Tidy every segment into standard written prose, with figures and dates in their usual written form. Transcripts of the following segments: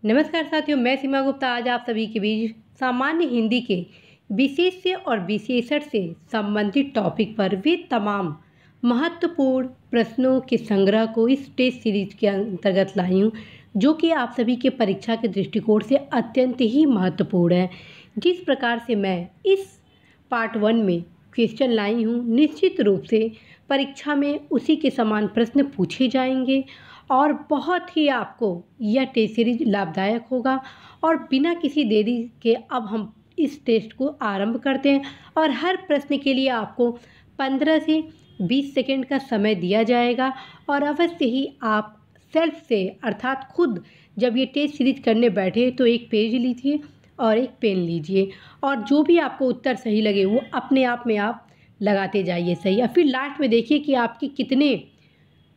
नमस्कार साथियों, मैं सीमा गुप्ता आज आप सभी के बीच सामान्य हिंदी के विशेष्य और विशेषण से संबंधित टॉपिक पर वे तमाम महत्वपूर्ण प्रश्नों के संग्रह को इस टेस्ट सीरीज के अंतर्गत लाई हूँ, जो कि आप सभी के परीक्षा के दृष्टिकोण से अत्यंत ही महत्वपूर्ण है। जिस प्रकार से मैं इस पार्ट 1 में क्वेश्चन लाई हूँ, निश्चित रूप से परीक्षा में उसी के समान प्रश्न पूछे जाएंगे और बहुत ही आपको यह टेस्ट सीरीज लाभदायक होगा। और बिना किसी देरी के अब हम इस टेस्ट को आरंभ करते हैं और हर प्रश्न के लिए आपको 15 से 20 सेकंड का समय दिया जाएगा और अवश्य ही आप सेल्फ से अर्थात खुद जब ये टेस्ट सीरीज करने बैठे तो एक पेज लीजिए और एक पेन लीजिए और जो भी आपको उत्तर सही लगे वो अपने आप में आप लगाते जाइए सही, और फिर लास्ट में देखिए कि आपके कितने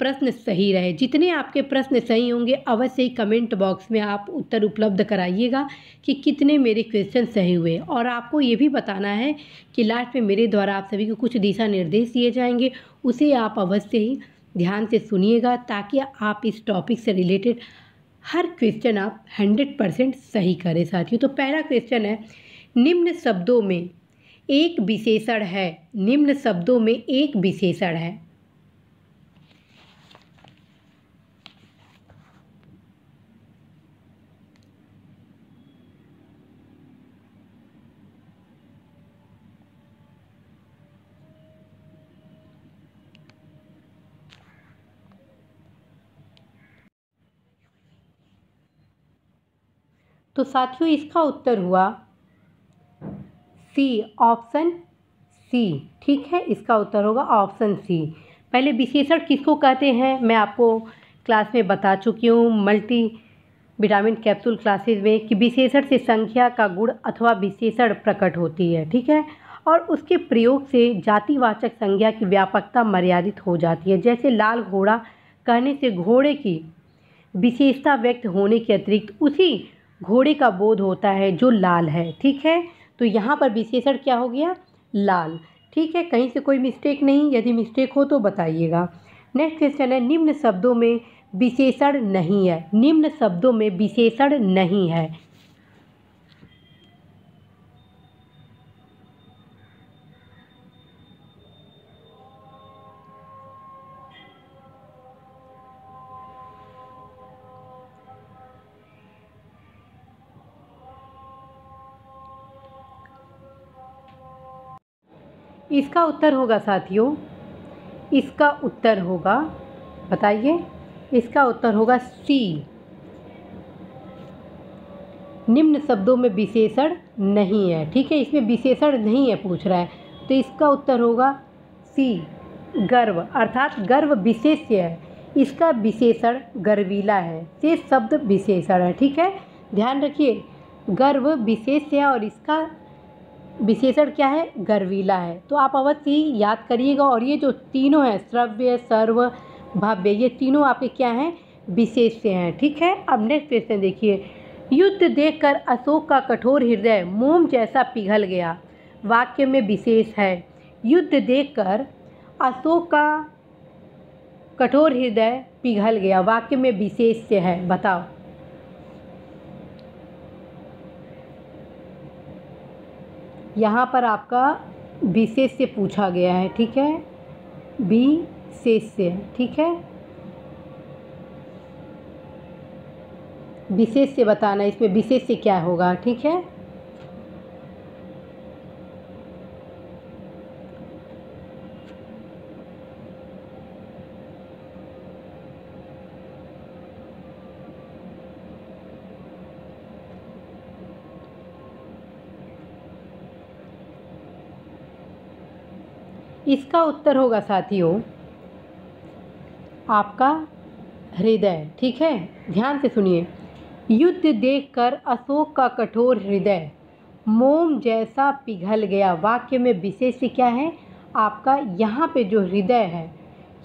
प्रश्न सही रहे। जितने आपके प्रश्न सही होंगे अवश्य ही कमेंट बॉक्स में आप उत्तर उपलब्ध कराइएगा कि कितने मेरे क्वेश्चन सही हुए। और आपको ये भी बताना है कि लास्ट में मेरे द्वारा आप सभी को कुछ दिशा निर्देश दिए जाएंगे, उसे आप अवश्य ही ध्यान से सुनिएगा ताकि आप इस टॉपिक से रिलेटेड हर क्वेश्चन आप 100% सही करें साथियों। तो पहला क्वेश्चन है, निम्न शब्दों में एक विशेषण है। निम्न शब्दों में एक विशेषण है। तो साथियों इसका उत्तर हुआ सी, ऑप्शन सी। ठीक है, इसका उत्तर होगा ऑप्शन सी। पहले विशेषण किसको कहते हैं मैं आपको क्लास में बता चुकी हूँ, मल्टी विटामिन कैप्सूल क्लासेस में, कि विशेषण से संख्या का गुण अथवा विशेषण प्रकट होती है। ठीक है, और उसके प्रयोग से जातिवाचक संज्ञा की व्यापकता मर्यादित हो जाती है। जैसे लाल घोड़ा कहने से घोड़े की विशेषता व्यक्त होने के अतिरिक्त उसी घोड़े का बोध होता है जो लाल है। ठीक है, तो यहाँ पर विशेषण क्या हो गया? लाल। ठीक है, कहीं से कोई मिस्टेक नहीं, यदि मिस्टेक हो तो बताइएगा। नेक्स्ट क्वेश्चन है, निम्न शब्दों में विशेषण नहीं है। निम्न शब्दों में विशेषण नहीं है। इसका उत्तर होगा साथियों, इसका उत्तर होगा, बताइए, इसका उत्तर होगा सी। निम्न शब्दों में विशेषण नहीं है। ठीक है, इसमें विशेषण नहीं है पूछ रहा है, तो इसका उत्तर होगा सी, गर्व। अर्थात गर्व विशेष्य है, इसका विशेषण गर्वीला है। शेष शब्द विशेषण है। ठीक है, ध्यान रखिए, गर्व विशेष्य है और इसका विशेषण क्या है? गर्वीला है। तो आप अवश्य ही याद करिएगा। और ये जो तीनों हैं, श्रव्य, सर्व, भव्य, ये तीनों आपके क्या हैं? विशेष्य हैं। ठीक है, अब नेक्स्ट क्वेश्चन देखिए, युद्ध देखकर अशोक का कठोर हृदय मोम जैसा पिघल गया। वाक्य में विशेष है। युद्ध देखकर अशोक का कठोर हृदय पिघल गया, वाक्य में विशेष्य है, बताओ। यहाँ पर आपका विशेष्य पूछा गया है। ठीक है, विशेष्य। ठीक है, विशेष्य बताना, इसमें विशेष्य क्या होगा। ठीक है, इसका उत्तर होगा साथियों आपका हृदय। ठीक है, ध्यान से सुनिए, युद्ध देखकर अशोक का कठोर हृदय मोम जैसा पिघल गया। वाक्य में विशेष्य क्या है? आपका यहाँ पे जो हृदय है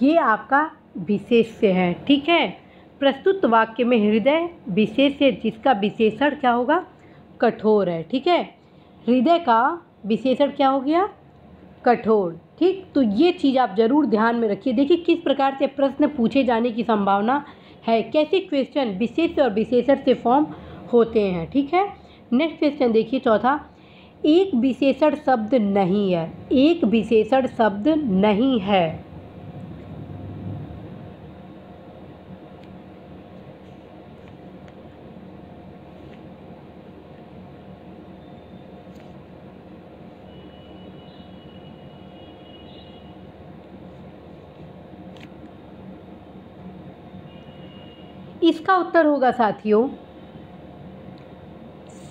ये आपका विशेष्य है। ठीक है, प्रस्तुत वाक्य में हृदय विशेष्य, जिसका विशेषण क्या होगा? कठोर है। ठीक है, हृदय का विशेषण क्या हो गया? कठोर। ठीक, तो ये चीज़ आप ज़रूर ध्यान में रखिए। देखिए किस प्रकार से प्रश्न पूछे जाने की संभावना है, कैसे क्वेश्चन विशेष और विशेषण से फॉर्म होते हैं। ठीक है, नेक्स्ट क्वेश्चन देखिए चौथा, एक विशेषण शब्द नहीं है। एक विशेषण शब्द नहीं है। इसका उत्तर होगा साथियों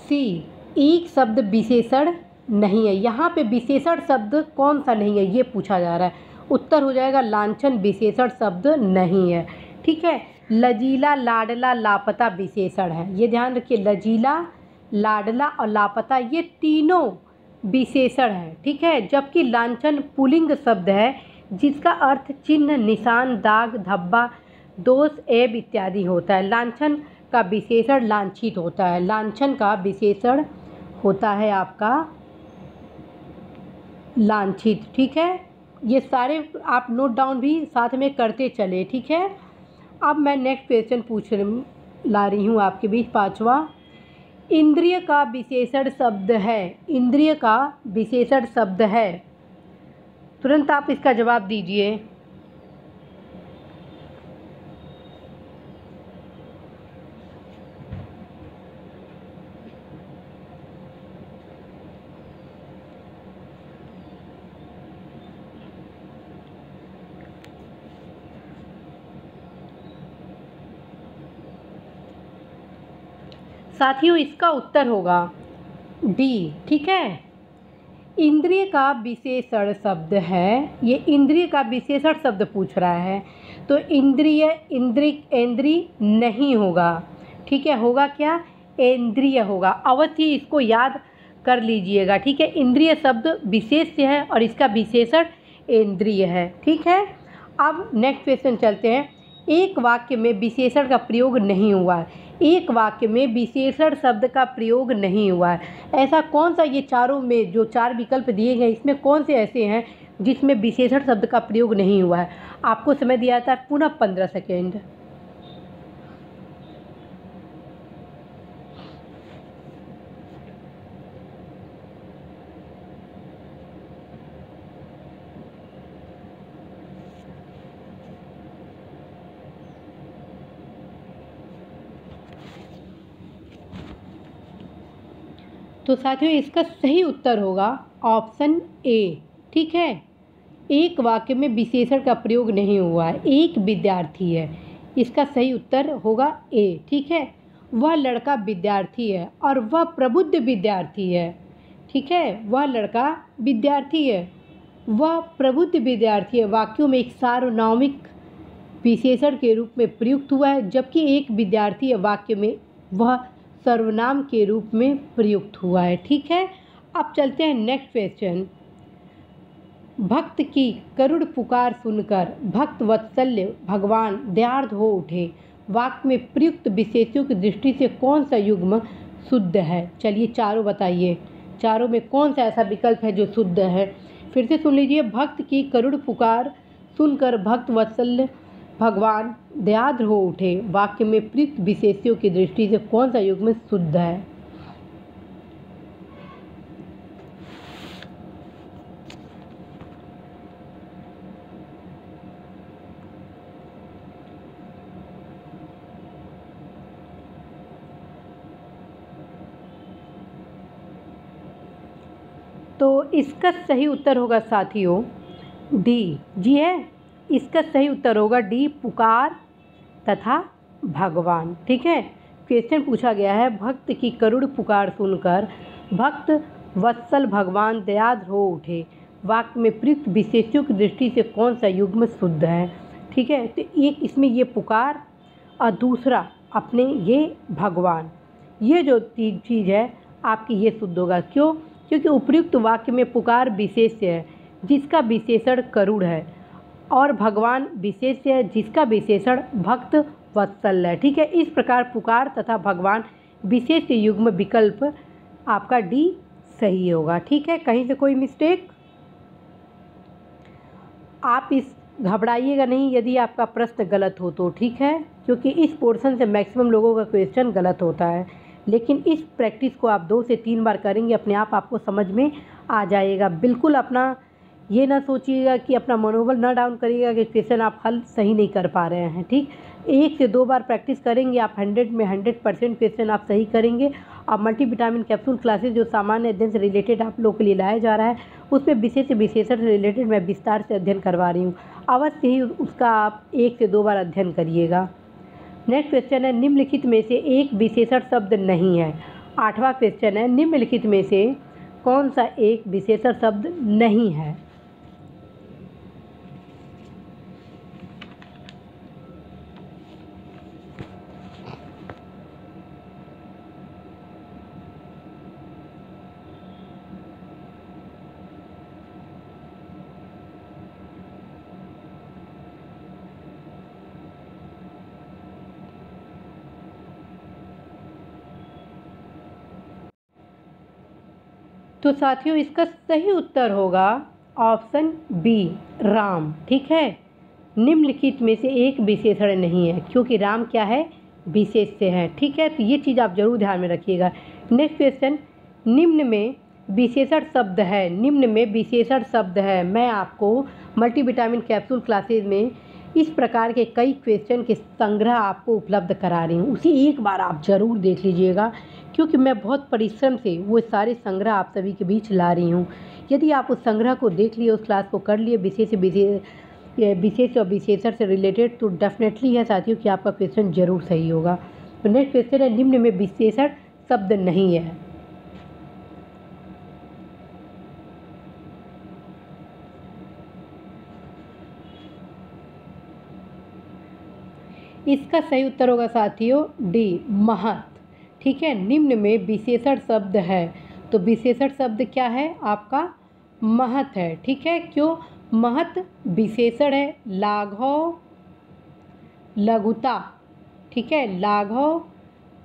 सी, एक शब्द विशेषण नहीं है। यहाँ पे विशेषण शब्द कौन सा नहीं है ये पूछा जा रहा है। उत्तर हो जाएगा लांछन विशेषण शब्द नहीं है। ठीक है, लजीला, लाडला, लापता विशेषण है। ये ध्यान रखिए, लजीला, लाडला और लापता ये तीनों विशेषण हैं। ठीक है, जबकि लांछन पुल्लिंग शब्द है जिसका अर्थ चिन्ह, निशान, दाग, धब्बा, दोष, ऐब इत्यादि होता है। लांछन का विशेषण लांछित होता है। लांछन का विशेषण होता है आपका लांछित। ठीक है, ये सारे आप नोट डाउन भी साथ में करते चले। ठीक है, अब मैं नेक्स्ट क्वेश्चन पूछ ला रही हूँ आपके बीच, पांचवा, इंद्रिय का विशेषण शब्द है। इंद्रिय का विशेषण शब्द है, तुरंत आप इसका जवाब दीजिए। साथियों इसका उत्तर होगा डी। ठीक है, इंद्रिय का विशेषण शब्द है। ये इंद्रिय का विशेषण शब्द पूछ रहा है, तो इंद्रिय इंद्रिय नहीं होगा। ठीक है, होगा क्या, इंद्रिय होगा। अवश्य ही इसको याद कर लीजिएगा। ठीक है, इंद्रिय शब्द विशेष्य है और इसका विशेषण इंद्रिय है। ठीक है, अब नेक्स्ट क्वेश्चन चलते हैं। एक वाक्य में विशेषण का प्रयोग नहीं हुआ है। एक वाक्य में विशेषण शब्द का प्रयोग नहीं हुआ है। ऐसा कौन सा, ये चारों में जो चार विकल्प दिए गए इसमें कौन से ऐसे हैं जिसमें विशेषण शब्द का प्रयोग नहीं हुआ है? आपको समय दिया था पुनः 15 सेकेंड। तो साथियों इसका सही उत्तर होगा ऑप्शन ए। ठीक है, एक वाक्य में विशेषण का प्रयोग नहीं हुआ है। एक विद्यार्थी है, इसका सही उत्तर होगा ए। ठीक है, वह लड़का विद्यार्थी है और वह प्रबुद्ध विद्यार्थी है। ठीक है, वह लड़का विद्यार्थी है, वह प्रबुद्ध विद्यार्थी है वाक्यों में एक सार्वनामिक विशेषण के रूप में प्रयुक्त हुआ है, जबकि एक विद्यार्थी है वाक्य में वह सर्वनाम के रूप में प्रयुक्त हुआ है। ठीक है, अब चलते हैं नेक्स्ट क्वेश्चन। भक्त की करुण पुकार सुनकर भक्त वत्सल्य भगवान दयार्द हो उठे। वाक्य में प्रयुक्त विशेषों की दृष्टि से कौन सा युग्म शुद्ध है? चलिए चारों बताइए, चारों में कौन सा ऐसा विकल्प है जो शुद्ध है? फिर से सुन लीजिए, भक्त की करुण पुकार सुनकर भक्त वत्सल्य भगवान दयार्द हो उठे। वाक्य में प्रयुक्त विशेषों की दृष्टि से कौन सा युग्म शुद्ध है? तो इसका सही उत्तर होगा साथियों डी। जी है, इसका सही उत्तर होगा डी, पुकार तथा भगवान। ठीक है, क्वेश्चन पूछा गया है, भक्त की करुण पुकार सुनकर भक्त वत्सल भगवान दयार्द हो उठे। वाक्य में प्रयुक्त विशेषों की दृष्टि से कौन सा युग्म शुद्ध है? ठीक है, तो एक इसमें ये पुकार और दूसरा अपने ये भगवान, ये जो तीन चीज़ है आपकी ये शुद्ध होगा। क्यों? क्योंकि उपयुक्त वाक्य में पुकार विशेष्य है जिसका विशेषण करुण है और भगवान विशेष्य है जिसका विशेषण भक्त वत्सल है। ठीक है, इस प्रकार पुकार तथा भगवान विशेष्य युग्म विकल्प आपका डी सही होगा। ठीक है, कहीं से कोई मिस्टेक? आप इस घबराइएगा नहीं यदि आपका प्रश्न गलत हो तो। ठीक है, क्योंकि इस पोर्शन से मैक्सिमम लोगों का क्वेश्चन गलत होता है। लेकिन इस प्रैक्टिस को आप 2 से 3 बार करेंगे, अपने आप आपको समझ में आ जाएगा। बिल्कुल अपना ये ना सोचिएगा कि अपना मनोबल ना डाउन करिएगा कि क्वेश्चन आप हल सही नहीं कर पा रहे हैं। ठीक, 1 से 2 बार प्रैक्टिस करेंगे आप 100 में 100% क्वेश्चन आप सही करेंगे। और मल्टीविटामिन कैप्सूल क्लासेस जो सामान्य अध्ययन से रिलेटेड आप लोगों के लिए लाया जा रहा है, उसमें विशेष से विशेषण से रिलेटेड मैं विस्तार से अध्ययन करवा रही हूँ। अवश्य ही उसका आप 1 से 2 बार अध्ययन करिएगा। नेक्स्ट क्वेश्चन है, निम्नलिखित में से एक विशेषण शब्द नहीं है। 8वां क्वेश्चन है, निम्नलिखित में से कौन सा एक विशेषण शब्द नहीं है। तो साथियों इसका सही उत्तर होगा ऑप्शन बी, राम। ठीक है, निम्नलिखित में से एक विशेषण नहीं है, क्योंकि राम क्या है, विशेष्य है। ठीक है, तो ये चीज़ आप जरूर ध्यान में रखिएगा। नेक्स्ट क्वेश्चन, निम्न में विशेषण शब्द है। निम्न में विशेषण शब्द है। मैं आपको मल्टीविटामिन कैप्सूल क्लासेज में इस प्रकार के कई क्वेश्चन के संग्रह आपको उपलब्ध करा रही हूँ, उसे एक बार आप ज़रूर देख लीजिएगा, क्योंकि मैं बहुत परिश्रम से वो सारे संग्रह आप सभी के बीच ला रही हूँ। यदि आप उस संग्रह को देख लिए, उस क्लास को कर लिए विशेष और विशेषण से रिलेटेड, तो डेफिनेटली है साथियों कि आपका क्वेश्चन जरूर सही होगा। तो नेक्स्ट क्वेश्चन है, निम्न में विशेषण शब्द नहीं है। इसका सही उत्तर होगा साथियों डी, महत। ठीक है, निम्न में विशेषण शब्द है, तो विशेषण शब्द क्या है आपका, महत है। ठीक है, क्यों, महत विशेषण है। लाघव, लघुता, ठीक है, लाघव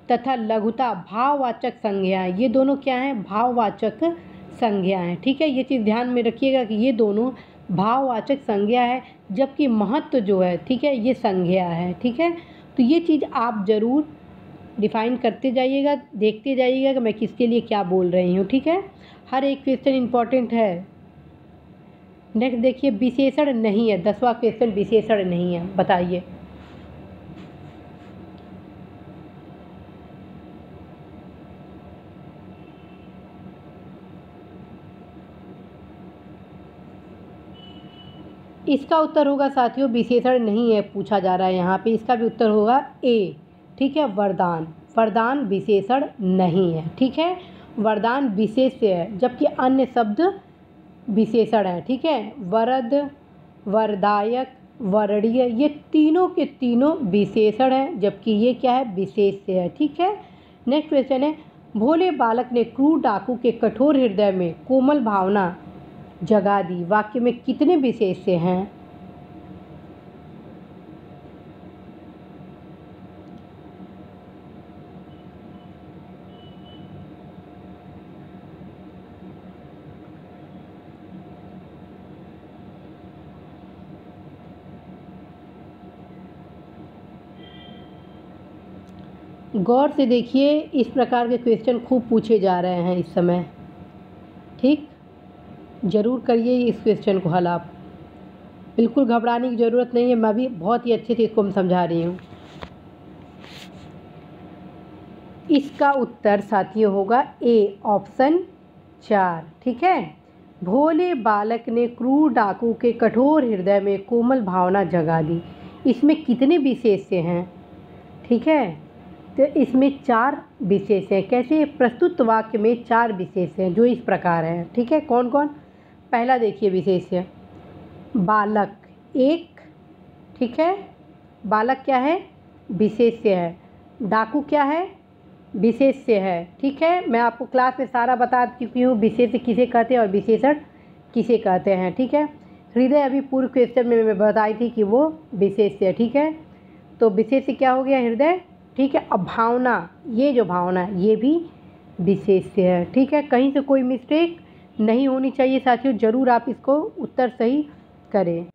तथा लघुता भाववाचक संज्ञाएं, ये दोनों क्या हैं, भाववाचक संज्ञाएं। ठीक है, ये चीज़ ध्यान में रखिएगा कि ये दोनों भाववाचक संज्ञा है, जबकि महत्व जो है, ठीक है, ये संज्ञा है। ठीक है, तो ये चीज़ आप ज़रूर डिफाइन करते जाइएगा, देखते जाइएगा कि मैं किसके लिए क्या बोल रही हूँ। ठीक है, हर एक क्वेश्चन इम्पॉर्टेंट है। नेक्स्ट देखिए, विशेषण नहीं है। 10वां क्वेश्चन, विशेषण नहीं है, बताइए। इसका उत्तर होगा साथियों, विशेषण नहीं है पूछा जा रहा है यहाँ पे, इसका भी उत्तर होगा ए। ठीक है, वरदान। वरदान विशेषण नहीं है। ठीक है, वरदान विशेष्य है, जबकि अन्य शब्द विशेषण है। ठीक है, वरद, वरदायक, वर्णीय, ये तीनों के तीनों विशेषण हैं, जबकि ये क्या है, विशेष्य है। ठीक है, नेक्स्ट क्वेश्चन है, भोले बालक ने क्रूर डाकू के कठोर हृदय में कोमल भावना जगा दी। वाक्य में कितने विशेष्य हैं। गौर से देखिए, इस प्रकार के क्वेश्चन खूब पूछे जा रहे हैं इस समय। ठीक, ज़रूर करिए इस क्वेश्चन को हल आप, बिल्कुल घबराने की ज़रूरत नहीं है, मैं भी बहुत ही अच्छे से इसको समझा रही हूँ। इसका उत्तर साथियों होगा ए, ऑप्शन 4। ठीक है, भोले बालक ने क्रूर डाकू के कठोर हृदय में कोमल भावना जगा दी। इसमें कितने विशेष्य हैं। ठीक है, तो इसमें 4 विशेष्य हैं। कैसे, प्रस्तुत वाक्य में 4 विशेष्य हैं जो इस प्रकार हैं। ठीक है, कौन कौन। पहला देखिए विशेष्य, बालक एक। ठीक है, बालक क्या है, विशेष्य है। डाकू क्या है, विशेष्य है। ठीक है, मैं आपको क्लास में सारा बता चुकी हूँ विशेष्य किसे कहते हैं और विशेषण किसे कहते हैं। ठीक है, हृदय अभी पूर्व क्वेश्चन में मैं बताई थी कि वो विशेष्य है। ठीक है, तो विशेष्य क्या हो गया, हृदय। ठीक है, अब भावना, ये जो भावना है ये भी विशेष्य है। ठीक है, कहीं से कोई मिस्टेक नहीं होनी चाहिए साथियों, ज़रूर आप इसको उत्तर सही करें।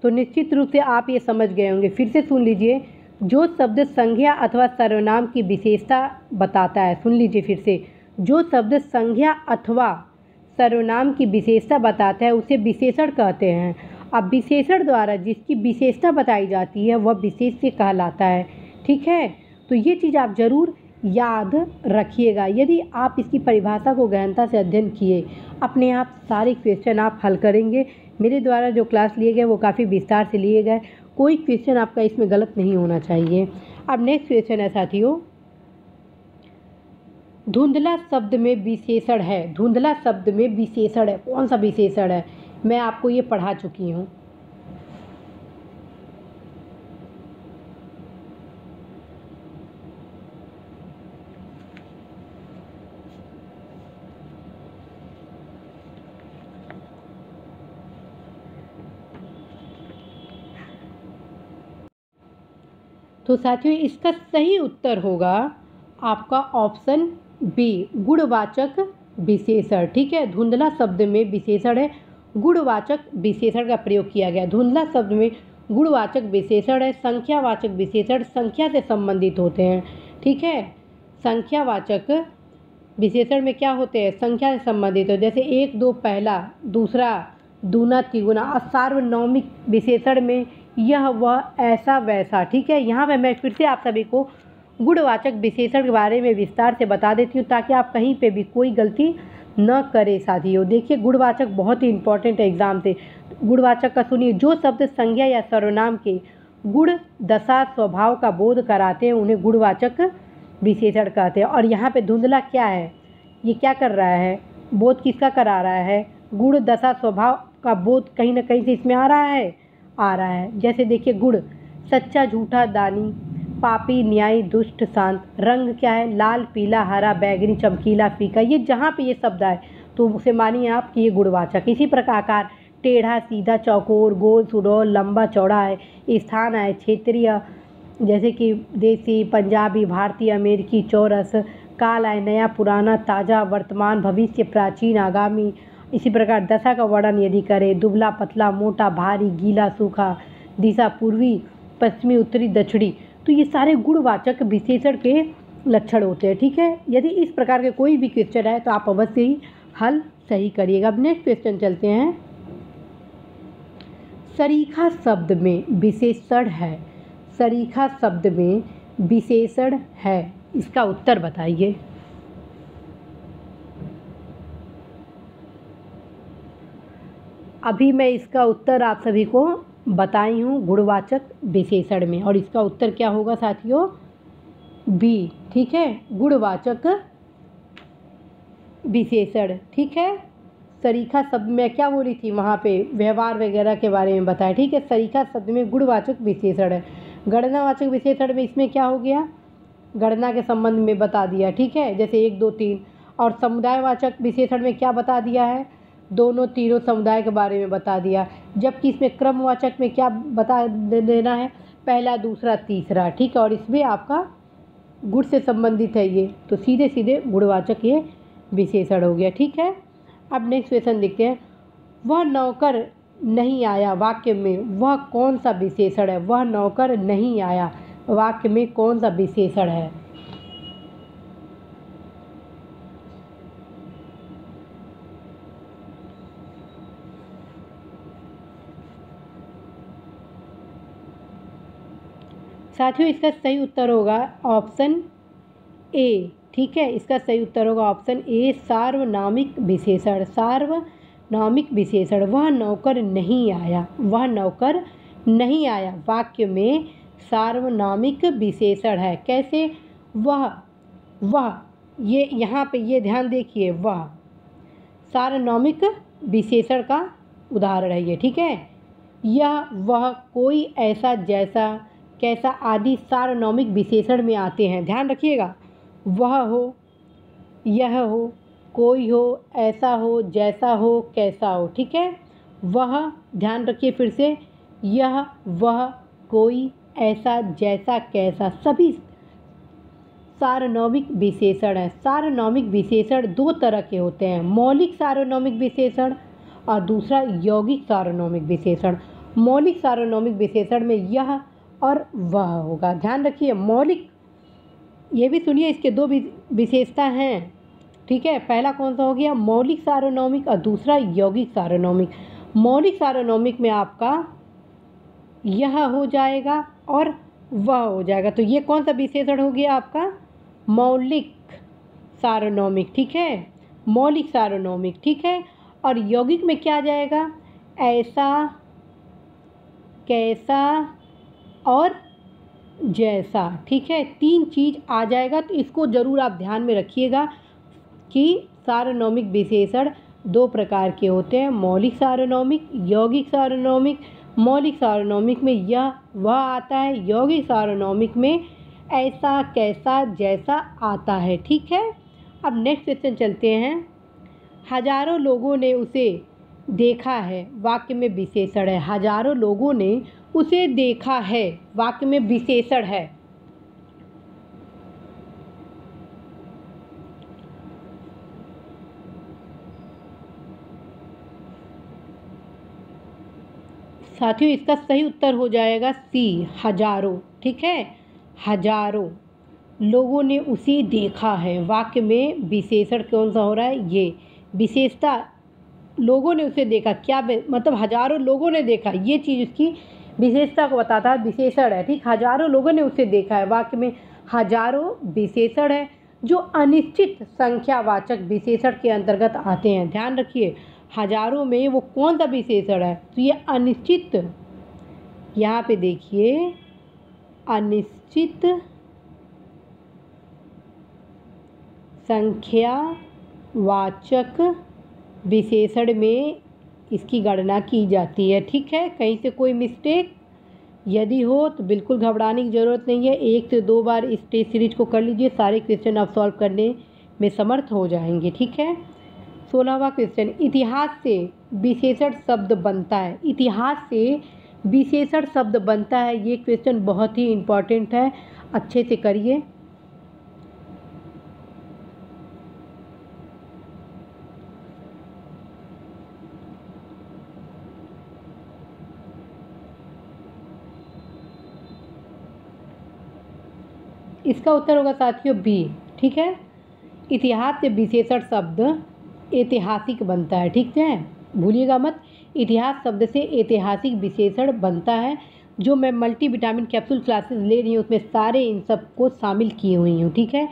तो निश्चित रूप से आप ये समझ गए होंगे। फिर से सुन लीजिए, जो शब्द संज्ञा अथवा सर्वनाम की विशेषता बताता है, सुन लीजिए फिर से, जो शब्द संज्ञा अथवा सर्वनाम की विशेषता बताता है उसे विशेषण कहते हैं। अब विशेषण द्वारा जिसकी विशेषता बताई जाती है वह विशेष्य कहलाता है। ठीक है, तो ये चीज़ आप ज़रूर याद रखिएगा। यदि आप इसकी परिभाषा को गहनता से अध्ययन किए, अपने आप सारे क्वेश्चन आप हल करेंगे। मेरे द्वारा जो क्लास लिए गए वो काफ़ी विस्तार से लिए गए, कोई क्वेश्चन आपका इसमें गलत नहीं होना चाहिए। अब नेक्स्ट क्वेश्चन है साथियों, धुंधला शब्द में विशेषण है। धुंधला शब्द में विशेषण है, कौन सा विशेषण है? मैं आपको ये पढ़ा चुकी हूँ। तो साथियों इसका सही उत्तर होगा आपका ऑप्शन बी, गुणवाचक विशेषण। ठीक है, धुंधला शब्द में विशेषण है, गुणवाचक विशेषण का प्रयोग किया गया। धुंधला शब्द में गुणवाचक विशेषण है, संख्यावाचक विशेषण संख्या से संबंधित होते हैं। ठीक है, संख्यावाचक विशेषण में क्या होते हैं? संख्या से संबंधित हो, जैसे एक दो पहला, दूसरा दूना तिगुना। और सार्वनौमिक विशेषण में यह वह ऐसा वैसा। ठीक है, यहाँ पे मैं फिर से आप सभी को गुणवाचक विशेषण के बारे में विस्तार से बता देती हूँ ताकि आप कहीं पे भी कोई गलती न करें साथियों। देखिए गुणवाचक बहुत ही इंपॉर्टेंट है एग्जाम से। गुणवाचक का सुनिए, जो शब्द संज्ञा या सर्वनाम के गुण दशा स्वभाव का बोध कराते हैं उन्हें गुणवाचक विशेषण कहते हैं। और यहाँ पे धुंधला क्या है? ये क्या कर रहा है? बोध किसका करा रहा है? गुण दशा स्वभाव का बोध कहीं ना कहीं से इसमें आ रहा है। जैसे देखिए गुण, सच्चा झूठा दानी, पापी न्यायी दुष्ट शांत। रंग क्या है? लाल पीला हरा बैगनी चमकीला फीका। ये जहाँ पे ये शब्द आए तो उसे मानिए आप कि ये गुणवाचक। इसी प्रकार आकार, टेढ़ा सीधा चौकोर गोल सुडौल लंबा चौड़ा है। स्थान है क्षेत्रीय, जैसे कि देसी पंजाबी भारतीय अमेरिकी चौरस। काल है नया पुराना ताज़ा वर्तमान भविष्य प्राचीन आगामी। इसी प्रकार दशा का वर्णन यदि करें, दुबला पतला मोटा भारी गीला सूखा। दिशा पूर्वी पश्चिमी उत्तरी दक्षिणी। तो ये सारे गुणवाचक विशेषण के लक्षण होते हैं। ठीक है, यदि इस प्रकार के कोई भी क्वेश्चन है तो आप अवश्य ही हल सही करिएगा। अब नेक्स्ट क्वेश्चन चलते हैं, सरीखा शब्द में विशेषण है। सरीखा शब्द में विशेषण है, इसका उत्तर बताइए। अभी मैं इसका उत्तर आप सभी को बताई हूँ गुणवाचक विशेषण में, और इसका उत्तर क्या होगा साथियों? बी। ठीक है, गुणवाचक विशेषण। ठीक है, सरीखा शब्द में क्या बोली थी वहाँ पे? व्यवहार वगैरह के बारे में बताया। ठीक है, सरीखा शब्द में गुणवाचक विशेषण है। गणनावाचक विशेषण में इसमें क्या हो गया? गणना के संबंध में बता दिया। ठीक है, जैसे 1 2 3। और समुदायवाचक विशेषण में क्या बता दिया है? दोनों तीनों समुदाय के बारे में बता दिया। जबकि इसमें क्रमवाचक में क्या बता देना है? पहला दूसरा तीसरा। ठीक है, और इसमें आपका गुण से संबंधित है ये, तो सीधे सीधे गुणवाचक ये विशेषण हो गया। ठीक है, अब नेक्स्ट क्वेश्चन देखते हैं, वह नौकर नहीं आया वाक्य में वह कौन सा विशेषण है? वह नौकर नहीं आया वाक्य में कौन सा विशेषण है? साथियों इसका सही उत्तर होगा ऑप्शन ए। ठीक है, इसका सही उत्तर होगा ऑप्शन ए, सार्वनामिक विशेषण। सार्वनामिक विशेषण, वह नौकर नहीं आया, वह नौकर नहीं आया वाक्य में सार्वनामिक विशेषण है। कैसे? वह ये यहाँ पे ये ध्यान देखिए, वह सार्वनामिक विशेषण का उदाहरण है ये। ठीक है, यह वह कोई ऐसा जैसा कैसा आदि सार्वनामिक विशेषण में आते हैं। ध्यान रखिएगा, वह हो, यह हो, कोई हो, ऐसा हो, जैसा हो, कैसा हो। ठीक है, वह, ध्यान रखिए फिर से, यह वह कोई ऐसा जैसा कैसा, सभी सार्वनामिक विशेषण है। सार्वनामिक विशेषण 2 तरह के होते हैं, मौलिक सार्वनामिक विशेषण और दूसरा यौगिक सार्वनामिक विशेषण। मौलिक सार्वनामिक विशेषण में यह और वह होगा। ध्यान रखिए, मौलिक, ये भी सुनिए, इसके दो विशेषता हैं, ठीक है। पहला कौन सा हो गया, मौलिक सार्वनौमिक, और दूसरा यौगिक सार्वनौमिक। मौलिक सार्वनौमिक में आपका यह हो जाएगा और वह हो जाएगा, तो ये कौन सा विशेषण हो गया आपका, मौलिक सार्वनौमिक, ठीक है, मौलिक सार्वनौमिक, ठीक है। और यौगिक में क्या आ जाएगा, ऐसा, कैसा और जैसा, ठीक है, तीन चीज़ आ जाएगा। तो इसको ज़रूर आप ध्यान में रखिएगा कि सार्वनौमिक विशेषण दो प्रकार के होते हैं, मौलिक सार्वनौमिक, यौगिक सार्वनौमिक। मौलिक सार्वनौमिक में यह वह आता है, यौगिक सार्वनौमिक में ऐसा, कैसा, जैसा आता है, ठीक है। अब नेक्स्ट क्वेश्चन चलते हैं। हजारों लोगों ने उसे देखा है, वाक्य में विशेषण है। हजारों लोगों ने उसे देखा है, वाक्य में विशेषण है। साथियों, इसका सही उत्तर हो जाएगा सी, हजारों, ठीक है। हजारों लोगों ने उसे देखा है, वाक्य में विशेषण कौन सा हो रहा है, ये विशेषता, लोगों ने उसे देखा, क्या मतलब हजारों लोगों ने देखा, ये चीज़ उसकी विशेषता को बताता है, विशेषण है, ठीक। हजारों लोगों ने उसे देखा है, वाक्य में हजारों विशेषण है, जो अनिश्चित संख्यावाचक विशेषण के अंतर्गत आते हैं। ध्यान रखिए, हजारों में वो कौन सा विशेषण है, तो ये अनिश्चित, यहाँ पे देखिए, अनिश्चित संख्यावाचक विशेषण में इसकी गणना की जाती है, ठीक है। कहीं से कोई मिस्टेक यदि हो तो बिल्कुल घबराने की ज़रूरत नहीं है, 1 से 2 बार इस टेस्ट सीरीज को कर लीजिए, सारे क्वेश्चन आप सॉल्व करने में समर्थ हो जाएंगे, ठीक है। 16वां क्वेश्चन, इतिहास से विशेषण शब्द बनता है। इतिहास से विशेषण शब्द बनता है, ये क्वेश्चन बहुत ही इम्पॉर्टेंट है, अच्छे से करिए। इसका उत्तर होगा साथियों बी, ठीक है। इतिहास से विशेषण शब्द ऐतिहासिक बनता है, ठीक है, भूलिएगा मत। इतिहास शब्द से ऐतिहासिक विशेषण बनता है। जो मैं मल्टीविटामिन कैप्सूल क्लासेस ले रही हूँ उसमें सारे इन सब को शामिल की हुई हूँ, ठीक है।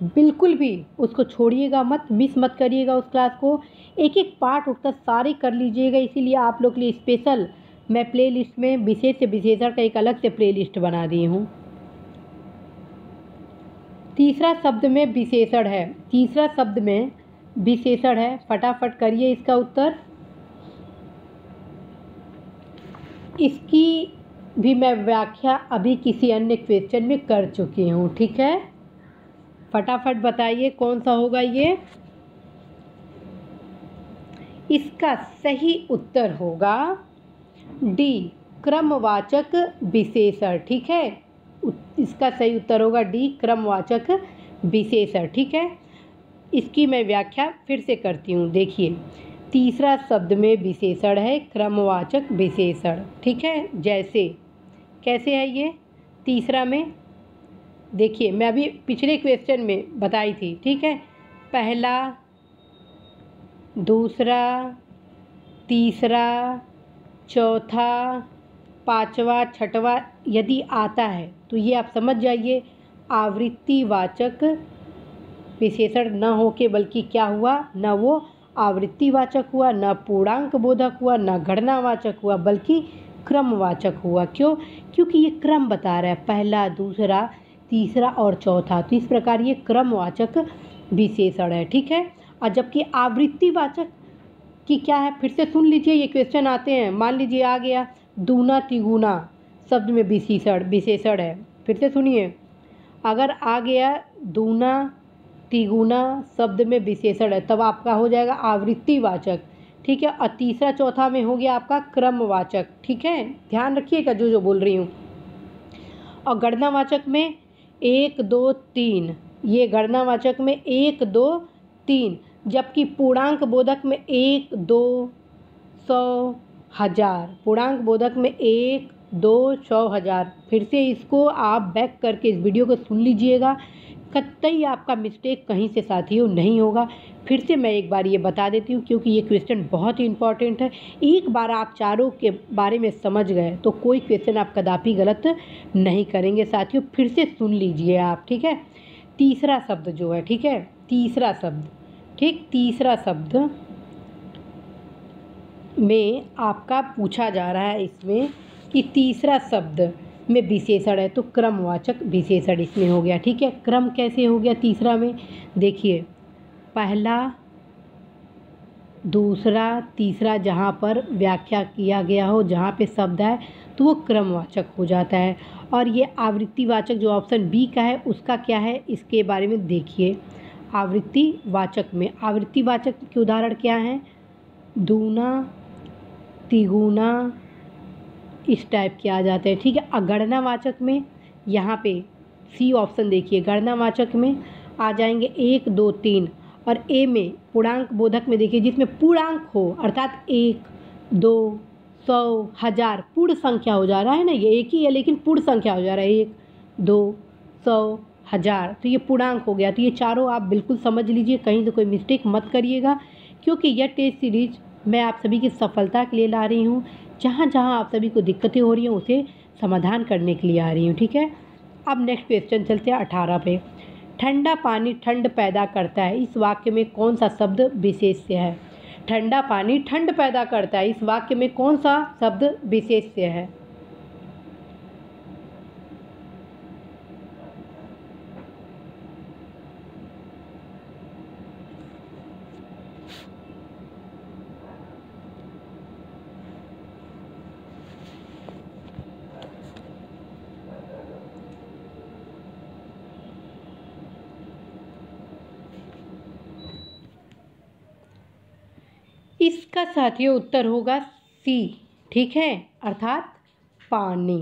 बिल्कुल भी उसको छोड़िएगा मत, मिस मत करिएगा उस क्लास को, एक एक पार्ट उठकर सारे कर लीजिएगा। इसीलिए आप लोग के लिए स्पेशल मैं प्ले लिस्ट में विशेष से विशेषण का एक अलग से प्ले लिस्ट बना दी हूँ। तीसरा शब्द में विशेषण है, तीसरा शब्द में विशेषण है, फटाफट करिए इसका उत्तर। इसकी भी मैं व्याख्या अभी किसी अन्य क्वेश्चन में कर चुकी हूँ, ठीक है। फटाफट बताइए कौन सा होगा ये। इसका सही उत्तर होगा डी, क्रमवाचक विशेषण, ठीक है। इसका सही उत्तर होगा डी, क्रमवाचक विशेषण, ठीक है। इसकी मैं व्याख्या फिर से करती हूँ, देखिए। तीसरा शब्द में विशेषण है क्रमवाचक विशेषण, ठीक है। जैसे, कैसे है ये तीसरा में, देखिए मैं अभी पिछले क्वेश्चन में बताई थी, ठीक है। पहला, दूसरा, तीसरा, चौथा, पांचवा, छठवा यदि आता है तो ये आप समझ जाइए आवृत्तिवाचक विशेषण न हो के बल्कि क्या हुआ, न वो आवृत्तिवाचक हुआ, न पूर्णांक बोधक हुआ, न गणनावाचक हुआ, बल्कि क्रमवाचक हुआ। क्यों? क्योंकि ये क्रम बता रहा है, पहला, दूसरा, तीसरा और चौथा, तो इस प्रकार ये क्रमवाचक विशेषण है, ठीक है। और जबकि आवृत्तिवाचक की क्या है, फिर से सुन लीजिए, ये क्वेश्चन आते हैं। मान लीजिए आ गया दूना तिगुना शब्द में विशेषण है, फिर से सुनिए, अगर आ गया दूना तिगुना शब्द में विशेषण है तब आपका हो जाएगा आवृत्तिवाचक, ठीक है। और तीसरा चौथा में हो गया आपका क्रमवाचक, ठीक है। ध्यान रखिएगा जो बोल रही हूँ। और गणनावाचक में 1 2 3, ये गणनावाचक में 1 2 3, जबकि पूर्णांक बोधक में 1 2 100 1000, पूर्णांक बोधक में 1 दो, सौ, हज़ार। फिर से इसको आप बैक करके इस वीडियो को सुन लीजिएगा, कतई आपका मिस्टेक कहीं से साथियों नहीं होगा। फिर से मैं एक बार ये बता देती हूँ, क्योंकि ये क्वेश्चन बहुत ही इंपॉर्टेंट है। एक बार आप चारों के बारे में समझ गए तो कोई क्वेश्चन आप कदापि गलत नहीं करेंगे साथियों। फिर से सुन लीजिए आप, ठीक है। तीसरा शब्द जो है, ठीक है, तीसरा शब्द, ठीक, तीसरा शब्द में आपका पूछा जा रहा है इसमें कि तीसरा शब्द में विशेषण है, तो क्रमवाचक विशेषण इसमें हो गया, ठीक है। क्रम कैसे हो गया तीसरा में, देखिए, पहला, दूसरा, तीसरा, जहाँ पर व्याख्या किया गया हो, जहाँ पे शब्द है तो वो क्रमवाचक हो जाता है। और ये आवृत्तिवाचक जो ऑप्शन बी का है उसका क्या है, इसके बारे में देखिए। आवृत्तिवाचक में, आवृत्तिवाचक के उदाहरण क्या हैं, दूना, तिगुना, इस टाइप के आ जाते हैं, ठीक है। गणनावाचक में यहाँ पे सी ऑप्शन देखिए, गणनावाचक में आ जाएंगे 1, 2, 3। और ए में पूर्णांक बोधक में देखिए, जिसमें पूर्णांक हो, अर्थात 1, 2, 100, 1000, पूर्ण संख्या हो जा रहा है ना, ये एक ही है लेकिन पूर्ण संख्या हो जा रहा है, 1, 2, 100, 1000, तो ये पूर्णांक हो गया। तो ये चारों आप बिल्कुल समझ लीजिए, कहीं से कोई मिस्टेक मत करिएगा, क्योंकि यह टेस्ट सीरीज मैं आप सभी की सफलता के लिए ला रही हूँ। जहाँ जहाँ आप सभी को दिक्कतें हो रही हैं उसे समाधान करने के लिए आ रही हूँ, ठीक है। अब नेक्स्ट क्वेश्चन चलते हैं 18 पे। ठंडा पानी ठंड पैदा करता है, इस वाक्य में कौन सा शब्द विशेष्य है। ठंडा पानी ठंड पैदा करता है, इस वाक्य में कौन सा शब्द विशेष्य है। इसका साथियों उत्तर होगा सी, ठीक है, अर्थात पानी।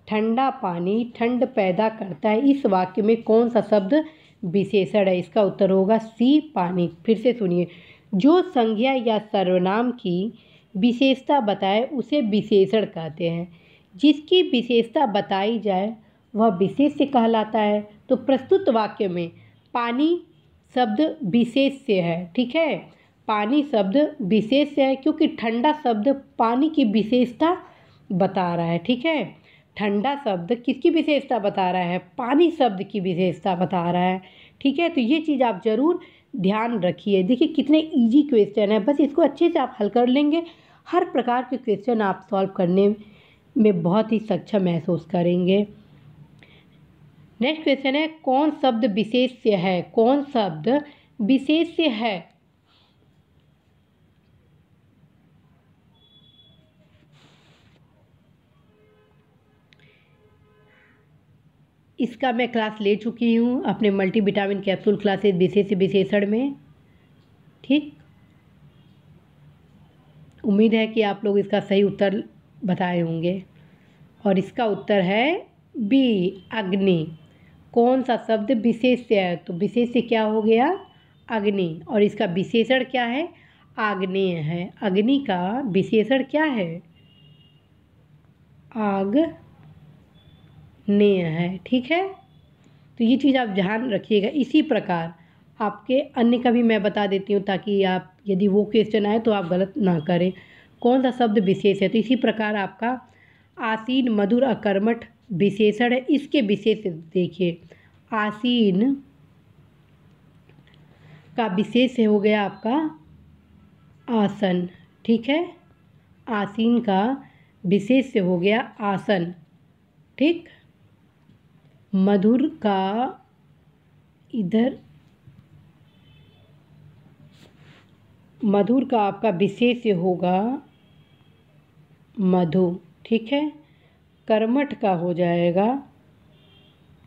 ठंडा पानी ठंड पैदा करता है, इस वाक्य में कौन सा शब्द विशेषण है, इसका उत्तर होगा सी, पानी। फिर से सुनिए, जो संज्ञा या सर्वनाम की विशेषता बताए उसे विशेषण कहते हैं। जिसकी विशेषता बताई जाए वह विशेष्य कहलाता है। तो प्रस्तुत वाक्य में पानी शब्द विशेष्य है, ठीक है। पानी शब्द विशेष्य है क्योंकि ठंडा शब्द पानी की विशेषता बता रहा है, ठीक है। ठंडा शब्द किसकी विशेषता बता रहा है, पानी शब्द की विशेषता बता रहा है, ठीक है। तो ये चीज़ आप ज़रूर ध्यान रखिए। देखिए कितने इजी क्वेश्चन है, बस इसको अच्छे से आप हल कर लेंगे, हर प्रकार के क्वेश्चन आप सॉल्व करने में बहुत ही सक्षम महसूस करेंगे। नेक्स्ट क्वेश्चन है, कौन शब्द विशेष्य है, कौन शब्द विशेष्य है। इसका मैं क्लास ले चुकी हूँ अपने मल्टीविटामिन कैप्सूल क्लासेस विशेष्य विशेषण में, ठीक। उम्मीद है कि आप लोग इसका सही उत्तर बताए होंगे और इसका उत्तर है बी, अग्नि। कौन सा शब्द विशेष्य है, तो विशेष्य क्या हो गया, अग्नि, और इसका विशेषण क्या है, आग्नेय है। अग्नि का विशेषण क्या है, आग्नेय है, ठीक है। तो ये चीज़ आप ध्यान रखिएगा। इसी प्रकार आपके अन्य का भी मैं बता देती हूँ ताकि आप यदि वो क्वेश्चन आए तो आप गलत ना करें। कौन सा शब्द विशेष है, तो इसी प्रकार आपका आसीन मधुर अकर्मठ विशेषण है। इसके विशेष देखिए, आसीन का विशेष हो गया आपका आसन, ठीक है। आसीन का विशेष हो गया आसन, ठीक। मधुर का इधर, मधुर का आपका विशेष्य होगा मधु, ठीक है। कर्मठ का हो जाएगा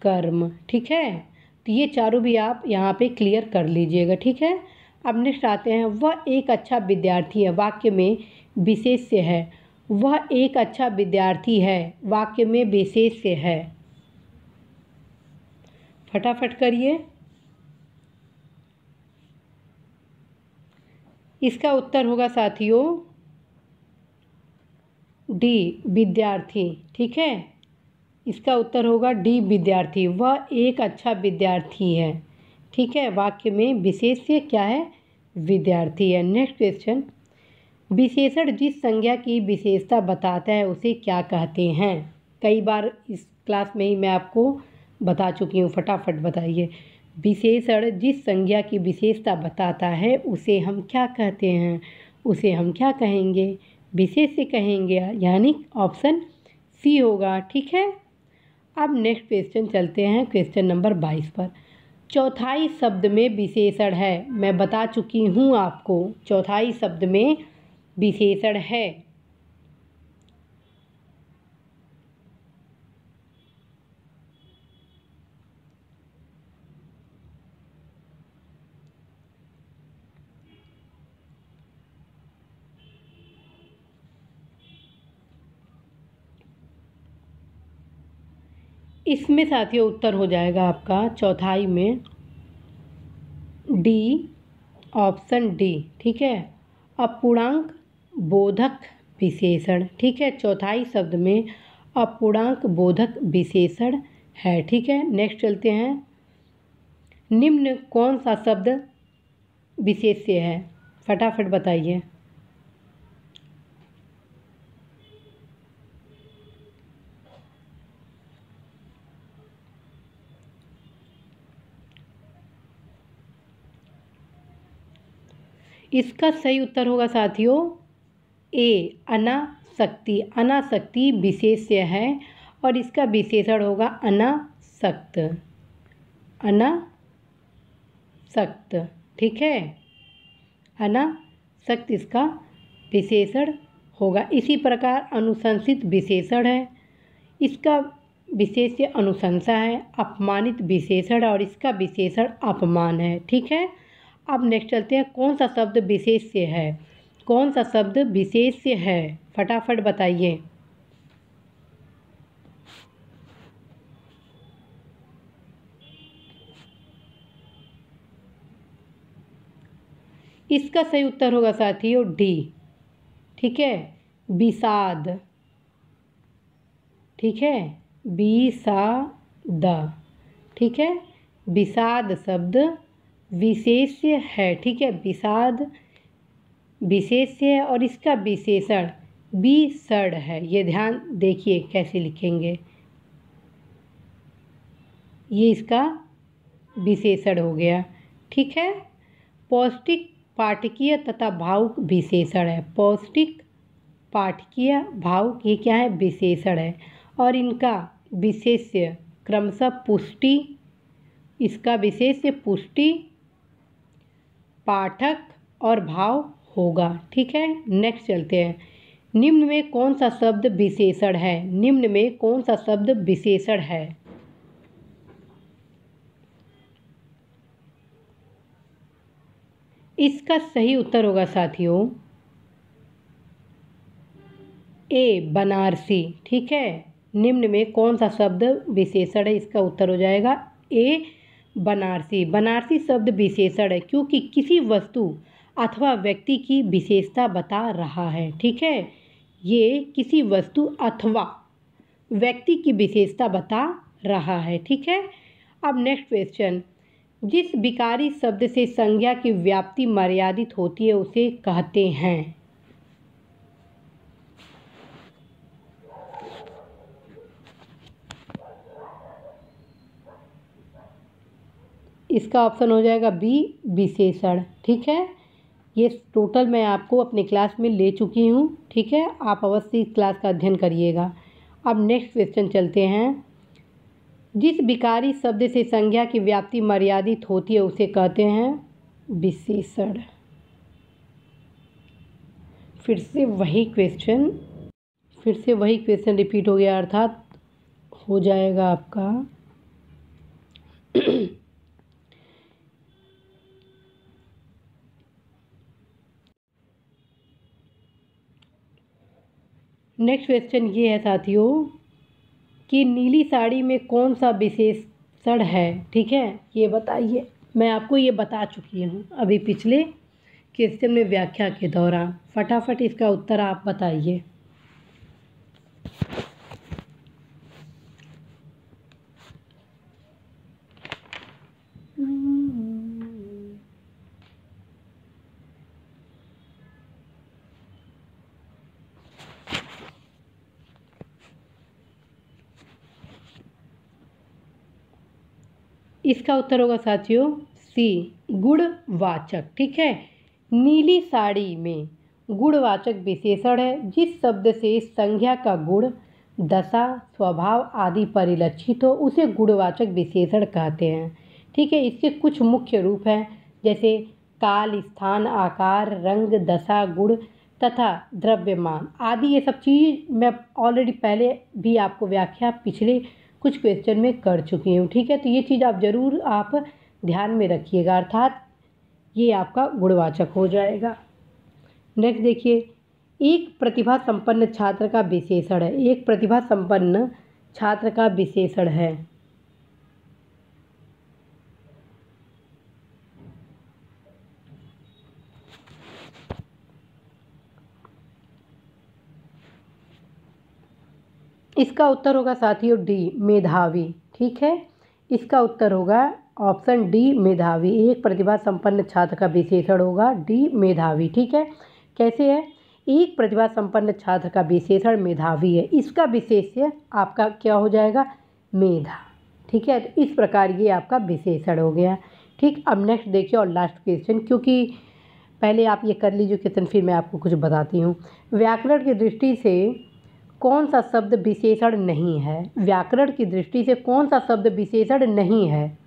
कर्म, ठीक है। तो ये चारों भी आप यहाँ पे क्लियर कर लीजिएगा, ठीक है। अब नेक्स्ट आते हैं, वह एक अच्छा विद्यार्थी है, वाक्य में विशेष्य है। वह एक अच्छा विद्यार्थी है, वाक्य में विशेष्य है। फटाफट करिए। इसका उत्तर होगा साथियों डी विद्यार्थी। ठीक है, इसका उत्तर होगा डी विद्यार्थी। वह एक अच्छा विद्यार्थी है। ठीक है, वाक्य में विशेष्य क्या है? विद्यार्थी है। नेक्स्ट क्वेश्चन, विशेषण जिस संज्ञा की विशेषता बताता है उसे क्या कहते हैं? कई बार इस क्लास में ही मैं आपको बता चुकी हूँ, फटाफट बताइए। विशेषण जिस संज्ञा की विशेषता बताता है उसे हम क्या कहते हैं? उसे हम क्या कहेंगे? विशेष्य कहेंगे, यानी ऑप्शन सी होगा। ठीक है, अब नेक्स्ट क्वेश्चन चलते हैं, क्वेश्चन नंबर 22 पर। चौथाई शब्द में विशेषण है। मैं बता चुकी हूँ आपको, चौथाई शब्द में विशेषण है। इसमें साथियों उत्तर हो जाएगा आपका चौथाई में डी, ऑप्शन डी। ठीक है, अपूर्णांक बोधक विशेषण। ठीक है, चौथाई शब्द में अपूर्णांक बोधक विशेषण है। ठीक है, नेक्स्ट चलते हैं। निम्न कौन सा शब्द विशेष्य है? फटाफट बताइए। इसका सही उत्तर होगा साथियों ए, अनासक्ति। अनासक्ति विशेष्य है और इसका विशेषण होगा अनासक्त। अनासक्त। ठीक है, अनासक्त इसका विशेषण होगा। इसी प्रकार अनुशंसित विशेषण है, इसका विशेष्य अनुशंसा है। अपमानित विशेषण और इसका विशेषण अपमान है। ठीक है, अब नेक्स्ट चलते हैं, कौन सा शब्द विशेष्य है? कौन सा शब्द विशेष्य है? फटाफट बताइए। इसका सही उत्तर होगा साथियों डी। ठीक है, विषाद। ठीक है, विषाद। ठीक है, विषाद शब्द विशेष्य है। ठीक है, विषाद विशेष्य है और इसका विशेषण विसर्ड है। ये ध्यान देखिए कैसे लिखेंगे, ये इसका विशेषण हो गया। ठीक है, पौष्टिक पाठकीय तथा भावुक विशेषण है। पौष्टिक पाठकीय भावुक ये क्या है? विशेषण है और इनका विशेष्य क्रमशः पुष्टि, इसका विशेष्य पुष्टि, पाठक और भाव होगा। ठीक है, नेक्स्ट चलते हैं। निम्न में कौन सा शब्द विशेषण है? निम्न में कौन सा शब्द विशेषण है? इसका सही उत्तर होगा साथियों ए, बनारसी। ठीक है, निम्न में कौन सा शब्द विशेषण है? इसका उत्तर हो जाएगा ए, बनारसी। बनारसी शब्द विशेषण है क्योंकि किसी वस्तु अथवा व्यक्ति की विशेषता बता रहा है। ठीक है, ये किसी वस्तु अथवा व्यक्ति की विशेषता बता रहा है। ठीक है, अब नेक्स्ट क्वेश्चन, जिस विकारी शब्द से संज्ञा की व्याप्ति मर्यादित होती है उसे कहते हैं? इसका ऑप्शन हो जाएगा बी, विशेषण। ठीक है, ये टोटल मैं आपको अपने क्लास में ले चुकी हूँ। ठीक है, आप अवश्य इस क्लास का अध्ययन करिएगा। अब नेक्स्ट क्वेश्चन चलते हैं। जिस विकारी शब्द से संज्ञा की व्याप्ति मर्यादित होती है उसे कहते हैं विशेषण। फिर से वही क्वेश्चन रिपीट हो गया, अर्थात हो जाएगा आपका नेक्स्ट क्वेश्चन ये है साथियों कि नीली साड़ी में कौन सा विशेषण है? ठीक है, ये बताइए। मैं आपको ये बता चुकी हूँ अभी पिछले क्वेश्चन में व्याख्या के दौरान। फटाफट इसका उत्तर आप बताइए। इसका उत्तर होगा साथियों सी, गुणवाचक। ठीक है, नीली साड़ी में गुणवाचक विशेषण है जिस शब्द से संज्ञा का गुण, दशा, स्वभाव आदि परिलक्षित हो उसे गुणवाचक विशेषण कहते हैं। ठीक है, इसके कुछ मुख्य रूप हैं जैसे काल, स्थान, आकार, रंग, दशा, गुण तथा द्रव्यमान आदि। ये सब चीज़ मैं ऑलरेडी पहले भी आपको व्याख्या पिछले कुछ क्वेश्चन में कर चुकी हूँ। ठीक है, तो ये चीज़ आप ज़रूर आप ध्यान में रखिएगा, अर्थात ये आपका गुणवाचक हो जाएगा। नेक्स्ट देखिए, एक प्रतिभा संपन्न छात्र का विशेषण है। एक प्रतिभा संपन्न छात्र का विशेषण है। इसका उत्तर होगा साथियों डी, मेधावी। ठीक है, इसका उत्तर होगा ऑप्शन डी, मेधावी। एक प्रतिभा संपन्न छात्र का विशेषण होगा डी, मेधावी। ठीक है, कैसे है? एक प्रतिभा संपन्न छात्र का विशेषण मेधावी है। इसका विशेष्य आपका क्या हो जाएगा? मेधा। ठीक है, तो इस प्रकार ये आपका विशेषण हो गया। ठीक, अब नेक्स्ट देखिए और लास्ट क्वेश्चन, क्योंकि पहले आप ये कर लीजिए क्वेश्चन, फिर मैं आपको कुछ बताती हूँ। व्याकरण की दृष्टि से कौन सा शब्द विशेषण नहीं है? व्याकरण की दृष्टि से कौन सा शब्द विशेषण नहीं है?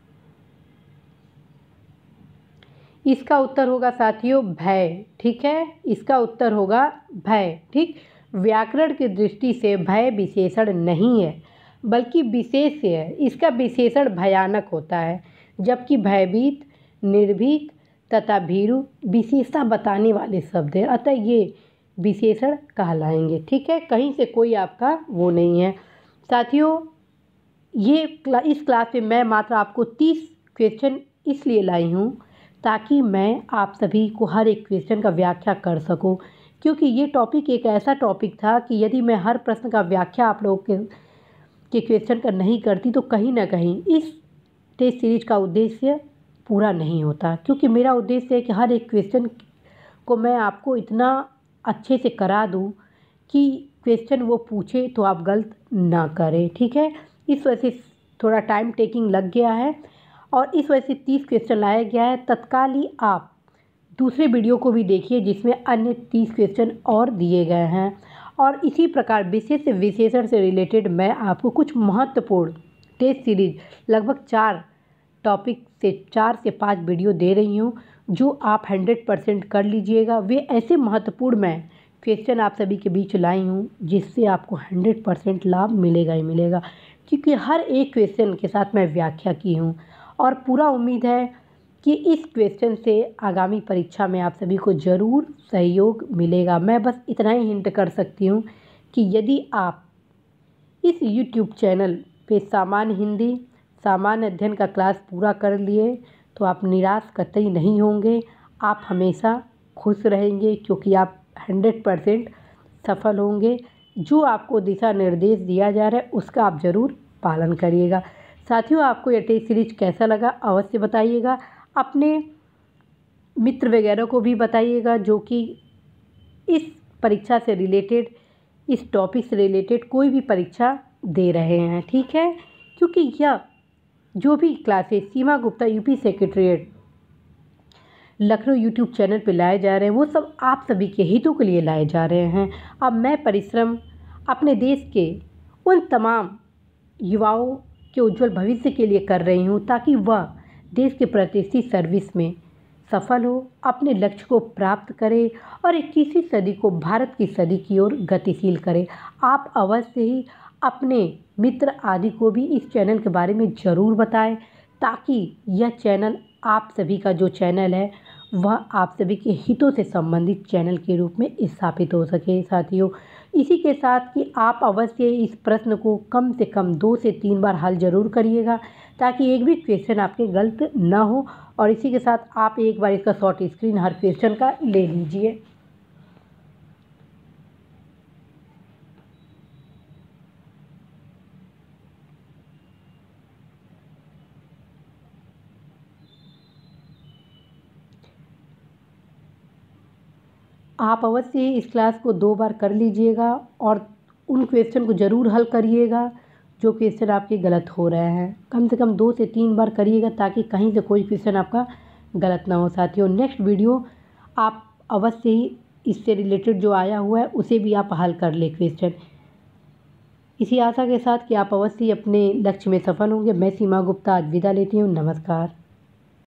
इसका उत्तर होगा साथियों भय। ठीक है, इसका उत्तर होगा भय। ठीक, व्याकरण की दृष्टि से भय विशेषण नहीं है बल्कि विशेष्य है। इसका विशेषण भयानक होता है, जबकि भयभीत, निर्भीक तथा भीरु विशेषता बताने वाले शब्द हैं, अतः ये विशेषण कहलाएंगे। ठीक है, कहीं से कोई आपका वो नहीं है साथियों। ये इस क्लास में मैं मात्र आपको 30 क्वेश्चन इसलिए लाई हूँ ताकि मैं आप सभी को हर एक क्वेश्चन का व्याख्या कर सकूं, क्योंकि ये टॉपिक एक ऐसा टॉपिक था कि यदि मैं हर प्रश्न का व्याख्या आप लोगों के क्वेश्चन का नहीं करती तो कहीं ना कहीं इस टेस्ट सीरीज का उद्देश्य पूरा नहीं होता। क्योंकि मेरा उद्देश्य है कि हर एक क्वेश्चन को मैं आपको इतना अच्छे से करा दूं कि क्वेश्चन वो पूछे तो आप गलत ना करें। ठीक है, इस वजह से थोड़ा टाइम टेकिंग लग गया है और इस वजह से 30 क्वेश्चन लाया गया है। तत्काल ही आप दूसरे वीडियो को भी देखिए जिसमें अन्य 30 क्वेश्चन और दिए गए हैं। और इसी प्रकार विशेष से विशेषण से रिलेटेड मैं आपको कुछ महत्वपूर्ण टेस्ट सीरीज लगभग 4 टॉपिक से 4 से 5 वीडियो दे रही हूँ जो आप 100% कर लीजिएगा। वे ऐसे महत्वपूर्ण मैं क्वेश्चन आप सभी के बीच लाई हूँ जिससे आपको 100% लाभ मिलेगा ही मिलेगा, क्योंकि हर एक क्वेश्चन के साथ मैं व्याख्या की हूँ और पूरा उम्मीद है कि इस क्वेश्चन से आगामी परीक्षा में आप सभी को ज़रूर सहयोग मिलेगा। मैं बस इतना ही हिंट कर सकती हूँ कि यदि आप इस YouTube चैनल पे सामान्य हिंदी, सामान्य अध्ययन का क्लास पूरा कर लिए तो आप निराश कतई नहीं होंगे। आप हमेशा खुश रहेंगे क्योंकि आप 100% सफल होंगे। जो आपको दिशा निर्देश दिया जा रहा है उसका आप ज़रूर पालन करिएगा। साथियों, आपको यह टेस्ट सीरीज कैसा लगा अवश्य बताइएगा। अपने मित्र वगैरह को भी बताइएगा जो कि इस परीक्षा से रिलेटेड, इस टॉपिक से रिलेटेड कोई भी परीक्षा दे रहे हैं। ठीक है, क्योंकि यह जो भी classes Seema Gupta UP secretariat Lucknow YouTube channel पे लाए जा रहे हैं वो सब आप सभी के हितों के लिए लाए जा रहे हैं। अब मैं परिश्रम अपने देश के उन तमाम युवाओं के उज्जवल भविष्य के लिए कर रही हूँ ताकि वह देश के प्रतिष्ठित सर्विस में सफल हो, अपने लक्ष्य को प्राप्त करे और 21वीं सदी को भारत की सदी की ओर गतिशील करे। आप अवश्य ही अपने मित्र आदि को भी इस चैनल के बारे में ज़रूर बताएं ताकि यह चैनल आप सभी का जो चैनल है वह आप सभी के हितों से संबंधित चैनल के रूप में स्थापित हो सके। साथियों, इसी के साथ कि आप अवश्य इस प्रश्न को कम से कम 2 से 3 बार हल ज़रूर करिएगा ताकि एक भी क्वेश्चन आपके गलत ना हो। और इसी के साथ आप एक बार इसका शॉर्ट स्क्रीन हर क्वेश्चन का ले लीजिए। आप अवश्य ही इस क्लास को 2 बार कर लीजिएगा और उन क्वेश्चन को ज़रूर हल करिएगा जो क्वेश्चन आपके गलत हो रहे हैं। कम से कम 2 से 3 बार करिएगा ताकि कहीं से कोई क्वेश्चन आपका गलत ना हो साथियों। नेक्स्ट वीडियो आप अवश्य ही इससे रिलेटेड जो आया हुआ है उसे भी आप हल कर ले क्वेश्चन। इसी आशा के साथ कि आप अवश्य ही अपने लक्ष्य में सफल होंगे। मैं सीमा गुप्ता आज विदा लेती हूँ। नमस्कार।